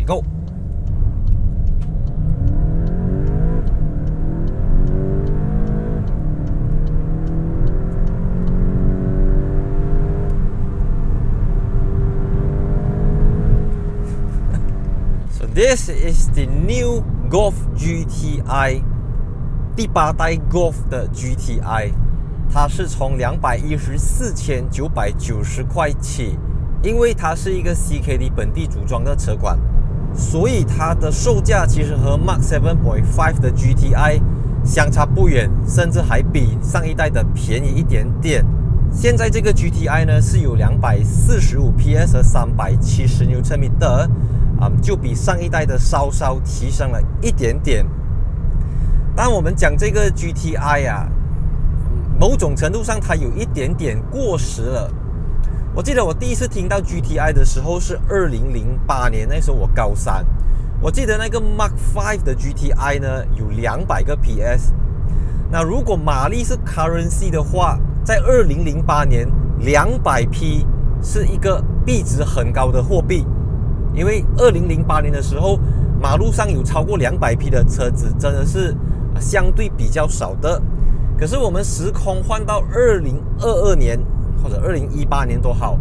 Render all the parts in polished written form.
，Go！ So this is the new Golf GTI， 第8代 Golf 的 GTI， 它是从214,990块起，因为它是一个 CKD 本地组装的车款，所以它的售价其实和 Mark 7.5 的 GTI 相差不远，甚至还比上一代的便宜一点点。现在这个 GTI 呢是有245 PS 和370 Nm，就比上一代的稍稍提升了一点点。但我们讲这个 GTI 啊，某种程度上它有一点点过时了。我记得我第一次听到 GTI 的时候是2008年，那时候我高3。我记得那个 Mark 5的 GTI 呢有200个 PS。那如果马力是 currency 的话，在2008年200匹是一个币值很高的货币。因为2008年的时候，马路上有超过200匹的车子，真的是相对比较少的。可是我们时空换到2022年或者2018年都好，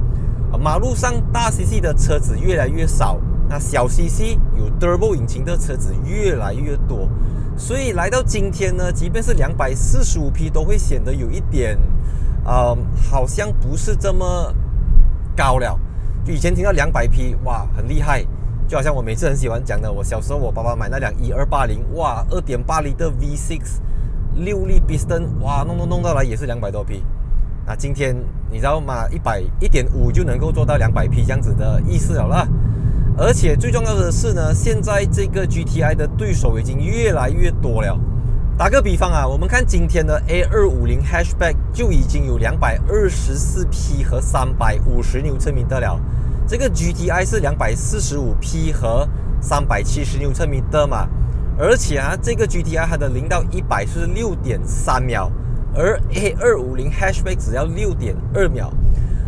马路上大 CC 的车子越来越少，那小 CC 有 Turbo 引擎的车子越来越多。所以来到今天呢，即便是245匹都会显得有一点，好像不是这么高了。就以前听到200匹，哇，很厉害。就好像我每次很喜欢讲的，我小时候我爸爸买那辆1280，哇 2.8 L V6 6力 piston， 哇，弄到来也是200多匹。那今天你知道吗？1.5就能够做到200匹这样子的意思了啦。而且最重要的是呢，现在这个 GTI 的对手已经越来越多了。打个比方啊，我们看今天的 A250 Hatchback 就已经有224匹和350 Nm 了。这个 GTI 是245匹和370 Nm 嘛，而且啊，这个 GTI 它的0到100是 6.3 秒，而 A250 Hatchback 只要 6.2 秒。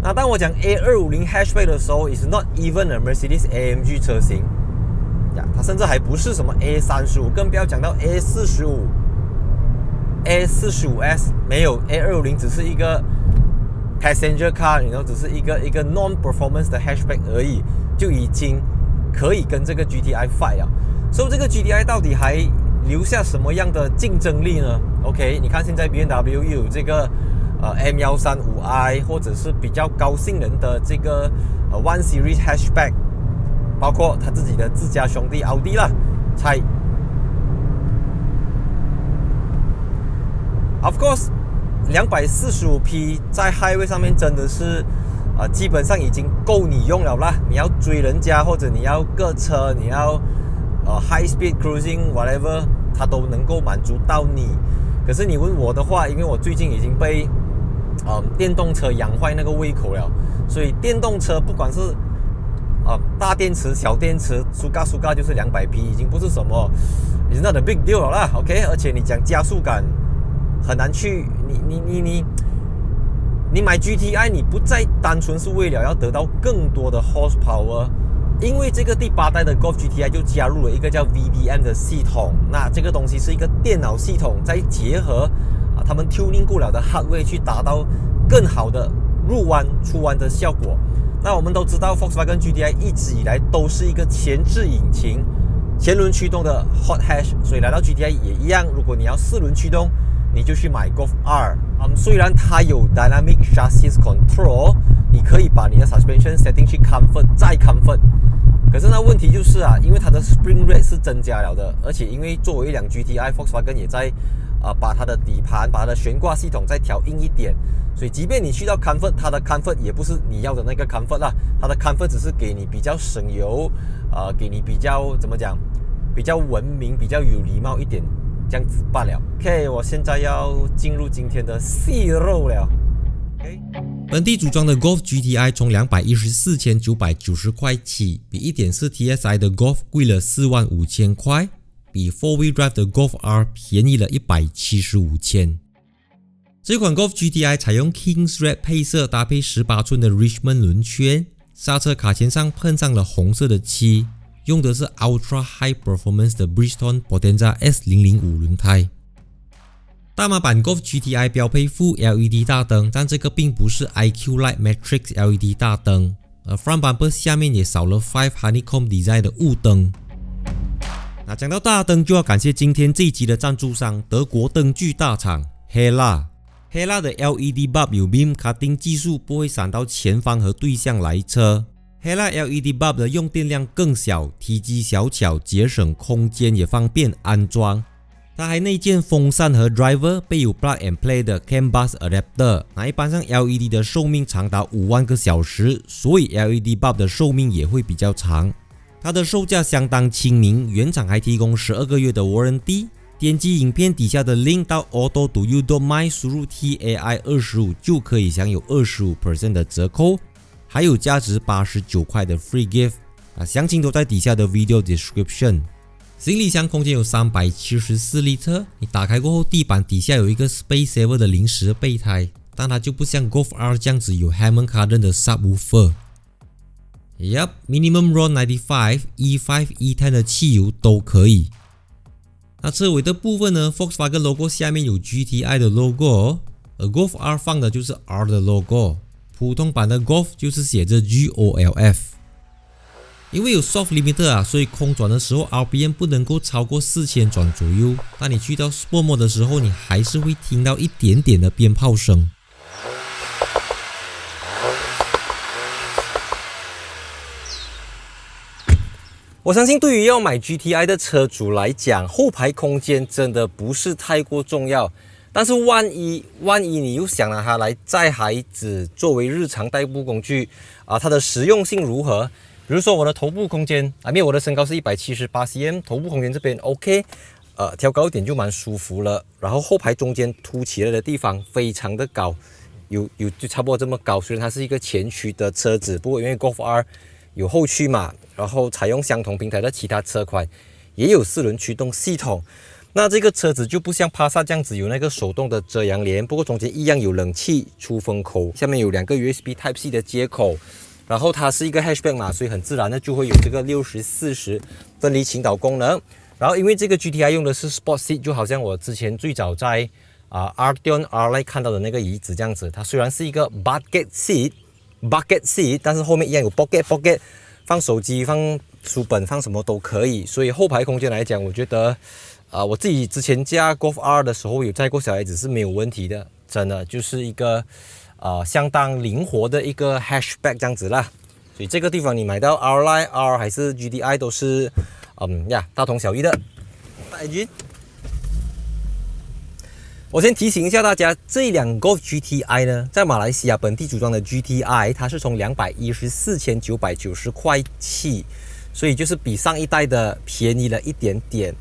那当我讲 A250 Hatchback 的时候 ，is not even a Mercedes AMG 车型呀，它甚至还不是什么 A35， 更不要讲到 A45、A45S， 没有 A250 只是一个 passenger car， 然后只是一个 non-performance 的 hatchback 而已，就已经可以跟这个 GTI fight 了。所以这个 GTI 到底还留下什么样的竞争力呢 ？OK， 你看现在 BMW 又有这个M135i， 或者是比较高性能的这个One Series hatchback， 包括他自己的自家兄弟奥迪啦，才 Of course。245匹在 highway 上面真的是基本上已经够你用了啦。你要追人家，或者你要各车，你要high speed cruising whatever， 它都能够满足到你。可是你问我的话，因为我最近已经被电动车养坏那个胃口了，所以电动车不管是大电池、小电池，苏嘎就是200匹，已经不是什么 it's not a big deal 了啦。OK， 而且你讲加速感。很难去，你买 GTI， 你不再单纯是为了要得到更多的 horsepower， 因为这个第8代的 Golf GTI 就加入了一个叫 VDM 的系统。那这个东西是一个电脑系统，再结合他们 tuning 过了的 hardware 去达到更好的入弯、出弯的效果。那我们都知道 Volkswagen GTI 一直以来都是一个前置引擎、前轮驱动的 hot hatch， 所以来到 GTI 也一样。如果你要4轮驱动，你就去买 Golf R。虽然它有 Dynamic Chassis Control， 你可以把你的 Suspension setting 去 Comfort 再 Comfort， 可是那问题就是因为它的 Spring Rate 是增加了的，而且因为作为一辆 GTI， Volkswagen 也在把它的底盘、把它的悬挂系统再调硬一点，所以即便你去到 Comfort， 它的 Comfort 也不是你要的那个 Comfort 啦，它的 Comfort 只是给你比较省油，给你比较怎么讲，比较文明、比较有礼貌一点。这样子罢了。OK， 我现在要进入今天的细肉了。OK， 本地组装的 Golf GTI 从214,990块起，比 1.4 TSI 的 Golf 贵了45,000块，比 4-wheel drive 的 Golf R 便宜了175千。这款 Golf GTI 采用 King's Red 配色，搭配18寸的 Richmond 轮圈，刹车卡钳上喷上了红色的漆。用的是 Ultra High Performance 的 Bridgestone Potenza S005 轮胎。大马版 Golf GTI 标配副 LED 大灯，但这个并不是 IQ Light Matrix LED 大灯，而 Front Bumper 下面也少了5 Honeycomb Design 的雾灯。那讲到大灯，就要感谢今天这一集的赞助商德国灯具大厂 Hella。Hella 的 LED bulb 有 beam cutting 技术，不会闪到前方和对向来车。Hella LED bulb 的用电量更小，体积小巧，节省空间，也方便安装。它还内建风扇和 driver， 备有 plug and play 的 CAN bus adapter。那一般上 LED 的寿命长达5万个小时，所以 LED bulb 的寿命也会比较长。它的售价相当亲民，原厂还提供12个月的 warranty。点击影片底下的 link 到 auto2u.my， 输入 TAI25 就可以享有 25% 的折扣，还有价值89块的 free gift。详情都在底下的 video description。行李箱空间有374 litre， 你打开过后，地板底下有一个 Space Saver 的临时备胎，但它就不像 Golf R 这样子有 Harman Kardon 的 subwoofer。Minimum RON 95 E5 E10 的汽油都可以。那车尾的部分呢 ，Volkswagen logo 下面有 GTI 的 logo， 而 Golf R 放的就是 R 的 logo， 普通版的 Golf 就是写着 GOLF。因为有 soft limiter 所以空转的时候 RPM 不能够超过4000转左右。当你去到 Sport Mode 的时候，你还是会听到一点点的鞭炮声。我相信对于要买 GTI 的车主来讲，后排空间真的不是太过重要。但是万一你又想拿它来载孩子作为日常代步工具它的实用性如何？比如说我的头部空间因为我的身高是178cm， 头部空间这边 OK， 调高一点就蛮舒服了。然后后排中间凸起来的地方非常的高，有就差不多这么高。虽然它是一个前驱的车子，不过因为 Golf R 有后驱嘛，然后采用相同平台的其他车款也有4轮驱动系统。那这个车子就不像帕萨这样子有那个手动的遮阳帘，不过中间一样有冷气出风口，下面有2个 USB Type-C 的接口。然后它是一个 hatchback 嘛，所以很自然的就会有这个60/40分离倾倒功能。然后因为这个 GTI 用的是 Sport Seat， 就好像我之前最早在Arteon R-Line 看到的那个椅子这样子，它虽然是一个 bucket seat， 但是后面一样有 pocket， 放手机、放书本、放什么都可以。所以后排空间来讲，我觉得我自己之前驾 Golf R 的时候有载过小孩子是没有问题的，真的就是一个相当灵活的一个 hatchback 这样子啦。所以这个地方你买到 R-Line R 还是 GTI 都是大同小异的。我先提醒一下大家，这辆 Golf GTI 呢，在马来西亚本地组装的 GTI， 它是从214,990块起，所以就是比上一代的便宜了一点点。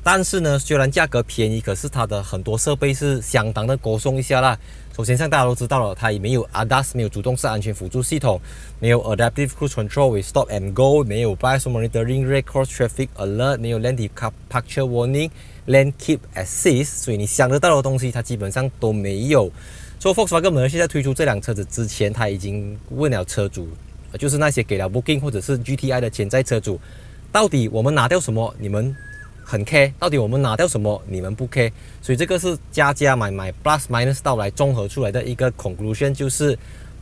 但是呢，虽然价格便宜，可是它的很多设备是相当的歌颂一下啦。首先，像大家都知道了，它也没有 ADAS， 没有主动式安全辅助系统，没有 Adaptive Cruise Control with Stop and Go， 没有 Bias Monitoring、Red Cross Traffic Alert， 没有 Lane Departure Warning、Lane Keep Assist， 所以你想得到的东西，它基本上都没有。所以 Volkswagen 马来西亚推出这辆车子之前，它已经问了车主，就是那些给了 Booking 或者是 GTI 的潜在车主，到底我们拿掉什么，你们很 care， 到底我们拿掉什么你们不 care， 所以这个是加买 plus minus 到来综合出来的一个 conclusion， 就是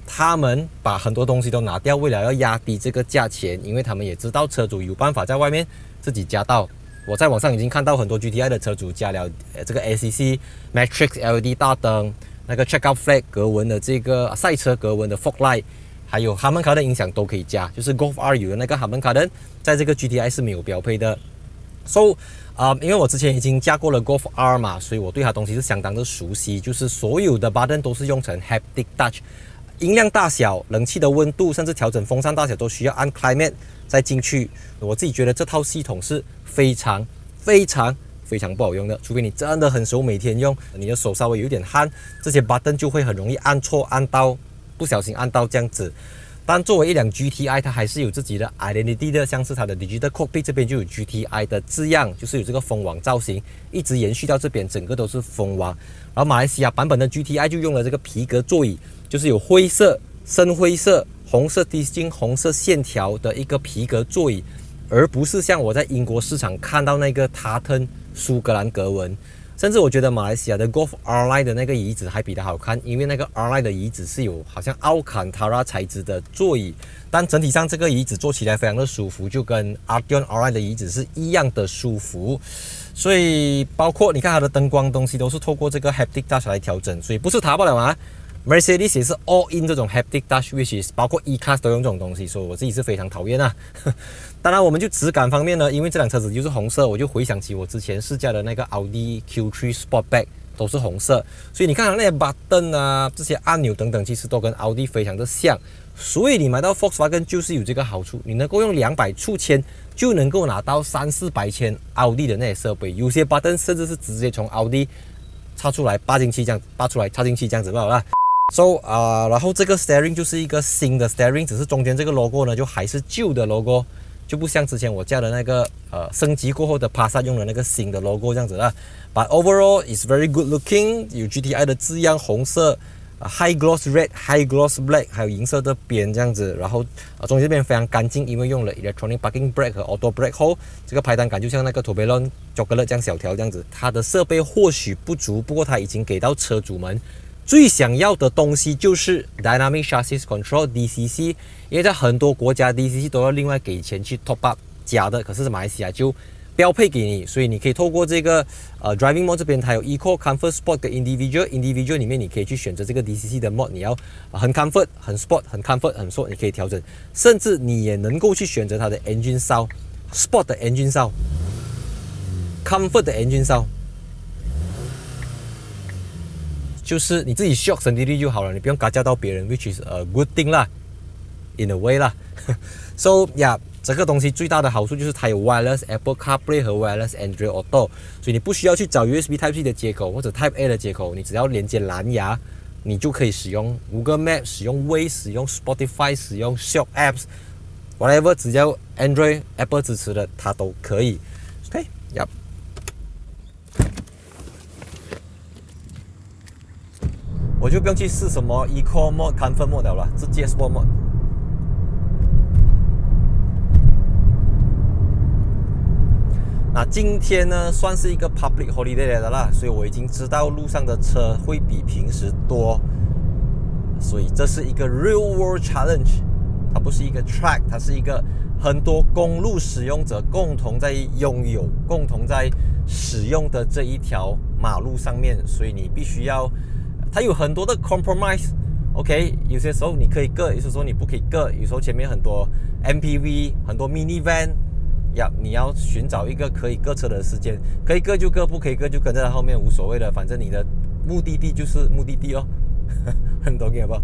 他们把很多东西都拿掉，为了要压低这个价钱，因为他们也知道车主有办法在外面自己加到。我在网上已经看到很多 GTI 的车主加了这个 ACC Matrix LED 大灯，那个 Checkout Flag 格纹的这个赛车格纹的 fog light， 还有 Harman Kardon 音响都可以加，就是 Golf R 有的那个 Harman Kardon 在这个 GTI 是没有标配的。So，因为我之前已经驾过了 Golf R 嘛，所以我对它东西是相当的熟悉。就是所有的 button 都是用成 haptic touch， 音量大小、冷气的温度，甚至调整风扇大小都需要按 climate 再进去。我自己觉得这套系统是非常不好用的，除非你真的很熟，每天用，你的手稍微有点汗，这些 button 就会很容易按错、按到，不小心按到这样子。但作为一辆 GTI， 它还是有自己的 identity 的，像是它的 Digital Cockpit 这边就有 GTI 的字样，就是有这个风网造型，一直延续到这边，整个都是风网。然后马来西亚版本的 GTI 就用了这个皮革座椅，就是有灰色、深灰色、红色 distinct 红色线条的一个皮革座椅，而不是像我在英国市场看到那个塔腾苏格兰格纹。甚至我觉得马来西亚的 Golf R-Line 的那个椅子还比它好看，因为那个 R-Line 的椅子是有好像奥坎塔拉材质的座椅，但整体上这个椅子坐起来非常的舒服，就跟 Arteon R-Line 的椅子是一样的舒服。所以包括你看它的灯光东西都是透过这个 Haptic Touch 来调整，所以不是它不了啊。Mercedes 也是 all in 这种 Haptic Touch，which is 包括 E-Class 都用这种东西，所以我自己是非常讨厌啊。当然，我们就质感方面呢，因为这辆车子就是红色，我就回想起我之前试驾的那个奥迪 Q3 Sportback 都是红色，所以你看那些 button 啊，这些按钮等等，其实都跟奥迪非常的像。所以你买到 Volkswagen 就是有这个好处，你能够用200出千就能够拿到300-400千奥迪的那些设备，有些 button 甚至是直接从奥迪插出来拔进去这样，拔出来插进去这样子，好啦。So 然后这个 steering 就是一个新的 steering， 只是中间这个 logo 呢就还是旧的 logo， 就不像之前我驾的那个升级过后的 Passat 用的那个新的 logo 这样子啦。But overall is very good looking， 有 GTI 的字样，红色，high gloss red、high gloss black， 还有银色的边这样子。然后中间这边非常干净，因为用了 electronic parking brake 和 auto brake hold， 这个排档杆就像那个 Toblerone chocolate 这样小条这样子。它的设备或许不足，不过它已经给到车主们最想要的东西，就是 Dynamic Chassis Control DCC， 因为在很多国家 DCC 都要另外给钱去 top up 加的，可是马来西亚就标配给你，所以你可以透过这个Driving Mode 这边，它有 Eco、Comfort、Sport 跟 Individual 里面你可以去选择这个 DCC 的 Mode， 你要很 Comfort、很 Sport、很 Comfort、很 Sport， 你可以调整，甚至你也能够去选择它的 Engine Sound、Sport 的 Engine Sound、Comfort 的 Engine Sound。就是你自己 shock 省力率就好了，你不用嘎叫到别人 ，which is a good thing 啦 ，in a way 啦。So yeah， 这个东西最大的好处就是它有 wireless Apple CarPlay 和 wireless Android Auto， 所以你不需要去找 USB Type-C 的接口或者 Type-A 的接口，你只要连接蓝牙，你就可以使用 Google Map、使用 Waze、使用 Spotify、使用 Shock Apps，whatever， 只要 Android、Apple 支持的，它都可以。OK， 我就不用去试什么 Eco Mode、Comfort Mode 了，直接 Sport Mode。那今天呢，算是一个 Public Holiday 的啦，所以我已经知道路上的车会比平时多，所以这是一个 Real World Challenge， 它不是一个 Track， 它是一个很多公路使用者共同在拥有、共同在使用的这一条马路上面，所以你必须要。它有很多的 compromise，OK， 有些时候你可以割，有些时候你不可以割，有时候前面很多 MPV， 很多 minivan， 你要寻找一个可以割车的时间，可以割就割，不可以割就跟在它后面，无所谓的，反正你的目的地就是目的地哦。很懂你好不好？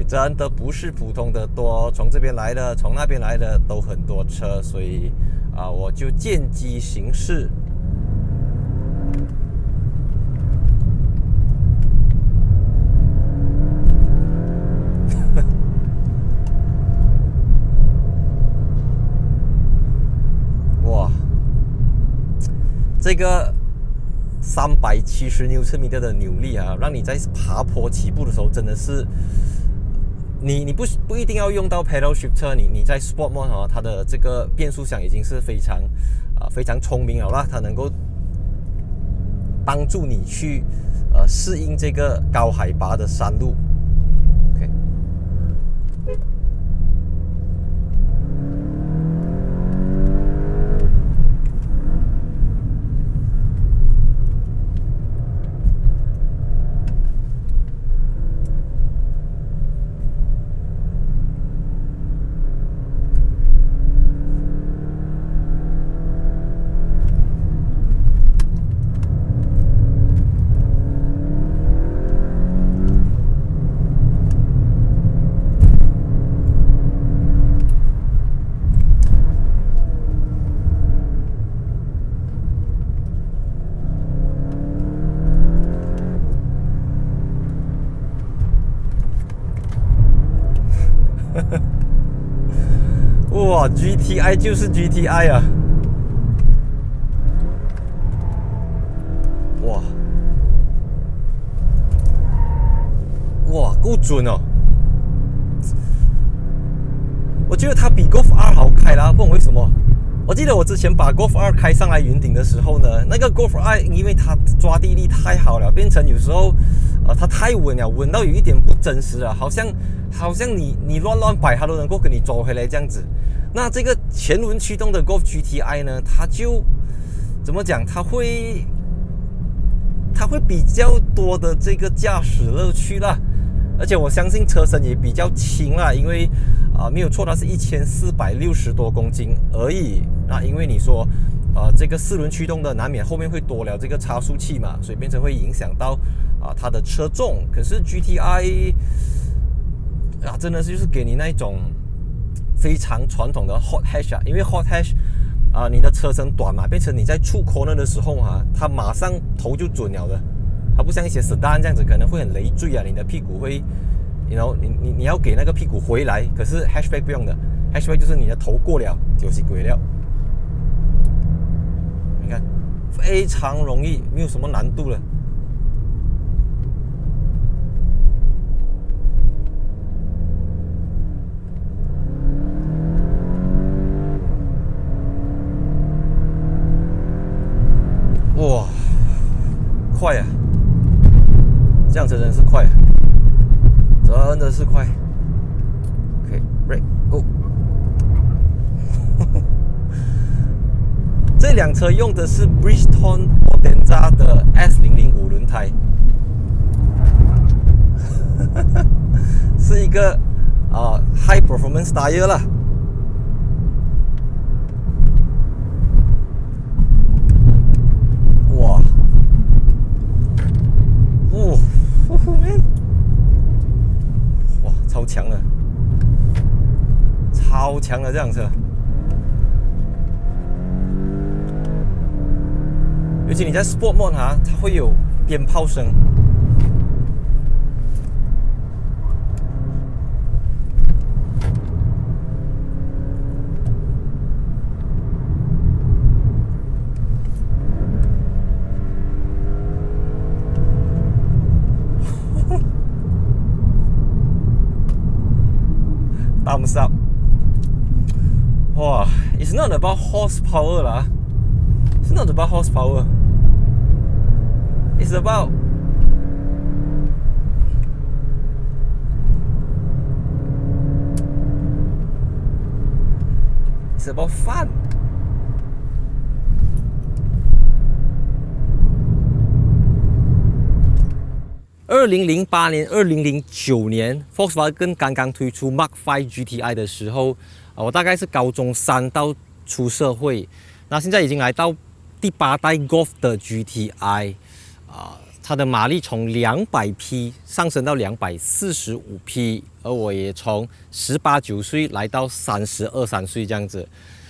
真的不是普通的多，从这边来的，从那边来的都很多车，所以我就见机行事。这个370牛车米的扭力啊，让你在爬坡起步的时候真的是，你不一定要用到 pedal shifter， 你在 sport mode 它的这个变速箱已经是非常聪明了啦，它能够帮助你去适应这个高海拔的山路。OK。哇 ，GTI 就是 GTI 啊！哇，够准哦！我觉得它比 Golf R 好开啦，不懂为什么。我记得我之前把 Golf R 开上来云顶的时候呢，那个 Golf R 因为它抓地力太好了，变成有时候它太稳了，稳到有一点不真实了，好像你乱摆它都能够跟你抓回来这样子。那这个前轮驱动的 Golf GTI 呢，它就怎么讲？它会比较多的这个驾驶乐趣啦，而且我相信车身也比较轻啦，因为没有错，它是1460多公斤而已。那因为你说这个4轮驱动的难免后面会多了这个差速器嘛，所以变成会影响到它的车重。可是 GTI 真的是就是给你那一种非常传统的 hot hatch 因为 hot hatch你的车身短嘛，变成你在出 corner 的时候它马上头就准了的，它不像一些 sedan 这样子可能会很累赘你的屁股会你要给那个屁股回来，可是 hatchback 不用的 ，hatchback 就是你的头过了就是鬼了。你看，非常容易，没有什么难度了。哇，快啊！这样子真的是快，真的是快。OK， break go。这辆车用的是 Bridgestone Potenza 的 S005 轮胎，是一个high performance tire 啦。哇，哇，超强的，超强的这辆车。尤其你在 Sport Mode 它会有鞭炮声。Thumbs up！ 哇 ，It's not about horsepower 啦。It's not about horsepower. It's about fun. 2008年、2009年 ，Volkswagen 刚刚推出 Mark V GTI 的时候，我大概是高中3到出社会。那现在已经来到第8代 Golf 的 GTI， 它的马力从200匹上升到245匹，而我也从18、9岁来到32、3岁这样子。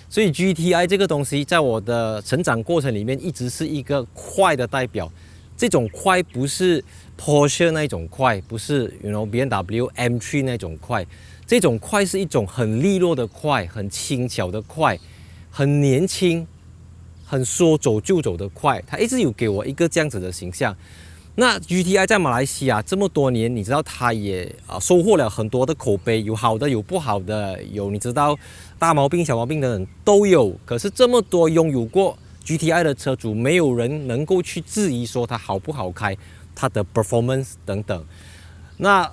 所以 GTI 这个东西在我的成长过程里面一直是一个快的代表。这种快不是 Porsche 那种快，不是 BMW M3 那种快，这种快是一种很利落的快，很轻巧的快，很年轻，很说走就走的快。它一直有给我一个这样子的形象。那 GTI 在马来西亚这么多年，你知道它也收获了很多的口碑，有好的有不好的，有你知道大毛病小毛病的人都有。可是这么多拥有过 GTI 的车主，没有人能够去质疑说它好不好开，它的 performance 等等。那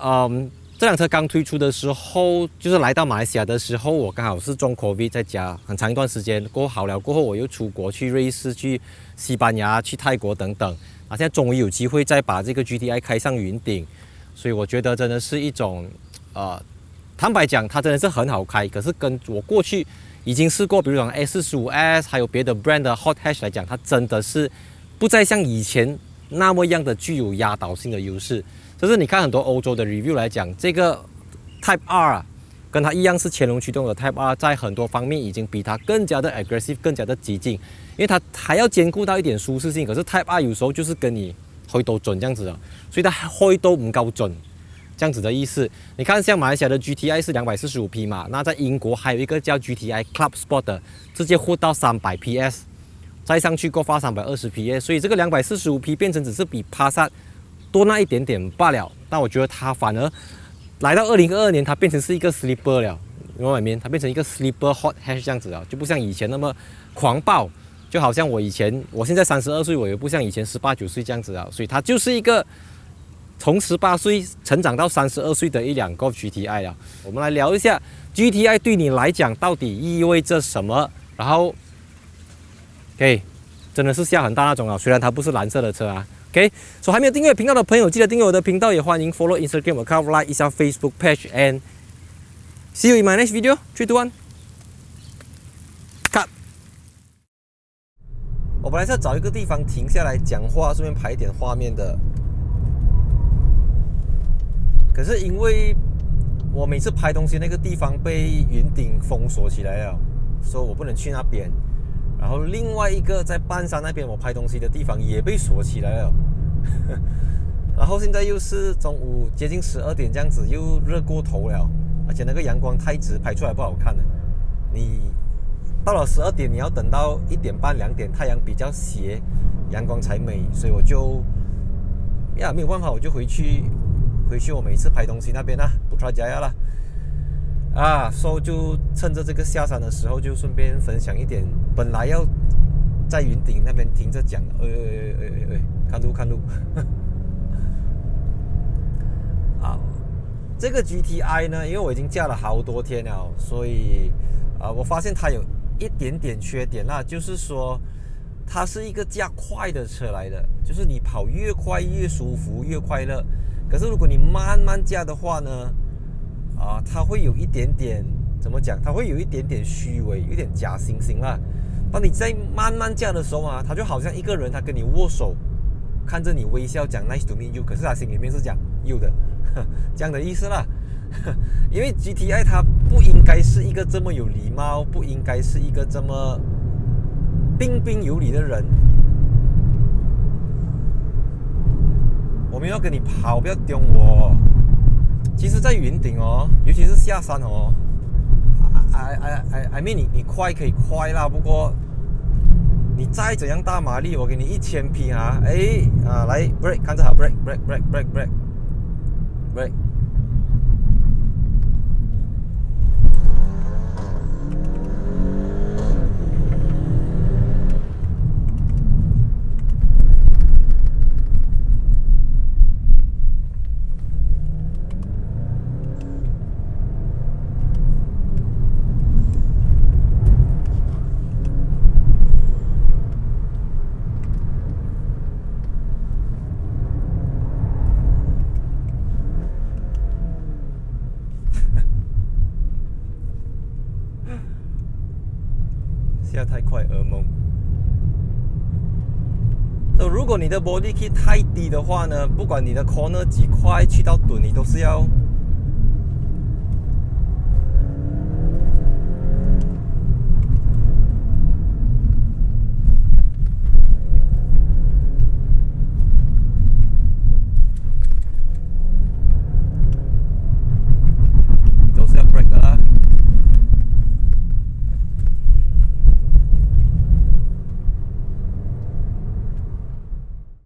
这辆车刚推出的时候，就是来到马来西亚的时候，我刚好是中 COVID 在家很长一段时间，过后好了过后，我又出国去瑞士、去西班牙、去泰国等等。现在终于有机会再把这个 GTI 开上云顶，所以我觉得真的是一种坦白讲，它真的是很好开。可是跟我过去已经试过，比如讲 S45S 还有别的 brand 的 Hot Hatch 来讲，它真的是不再像以前那么样的具有压倒性的优势。就是你看很多欧洲的 review 来讲，这个 Type R 跟它一样是前轮驱动的 Type R， 在很多方面已经比它更加的 aggressive， 更加的激进，因为它还要兼顾到一点舒适性。可是 Type R 有时候就是跟你開到準這樣子的，所以它開到唔夠準，這樣子的意思。你看像馬來西亞的 GTI 是245匹嘛，那在英國還有一個叫 GTI Club Sport 的，直接活到300 PS， 再上去過發320 PS， 所以這個245匹變成只是比 Passat 多那一點點罷了。但我覺得它反而來到2022年，它變成是一個 sleeper 了。因为外面它变成一个 sleeper hot hatch 这样子了，就不像以前那么狂暴，就好像我现在32岁，我也不像以前18、9岁这样子了，所以它就是一个从18岁成长到32岁的一辆 Golf GTI 了。我们来聊一下 GTI 对你来讲到底意味着什么，然后 OK 真的是下很大那种啊，虽然它不是蓝色的车啊。OK， 所以还没有订阅频道的朋友，记得订阅我的频道，也欢迎 follow Instagram account， like 一下 Facebook page，and see you in my next video. 3, 2, 1, cut。我本来是要找一个地方停下来讲话，顺便拍一点画面的，可是因为我每次拍东西那个地方被云顶封锁起来了，所以我不能去那边。然后另外一个在半山那边我拍东西的地方也被锁起来了，然后现在又是中午接近12点这样子，又热过头了，而且那个阳光太直，拍出来不好看了。你到了12点，你要等到1点半、2点，太阳比较斜，阳光才美，所以我就没有办法，我就回去我每次拍东西那边啦，不出家啦。所以就趁着这个下山的时候，就顺便分享一点。本来要在云顶那边停着讲，看路。这个 GTI 呢，因为我已经驾了好多天了，所以我发现它有一点点缺点啦，就是说它是一个驾快的车来的，就是你跑越快越舒服越快乐。可是如果你慢慢驾的话呢？它会有一点点怎么讲？它会有一点点虚伪，有点假惺惺啦。当你在慢慢驾的时候它就好像一个人，他跟你握手，看着你微笑，讲 nice to meet you， 可是他心里面是讲 you 的，这样的意思啦。因为 GTI 它不应该是一个这么有礼貌，不应该是一个这么彬彬有礼的人。我没有跟你跑，不要丢我。其实，在云顶尤其是下山I mean 你快可以快啦，不过你再怎样大马力，我给你1000匹来 brake 看着好 brake。下太快噩梦。如果你的 body kit 太低的话呢，不管你的 corner 几快去到墩，你都是要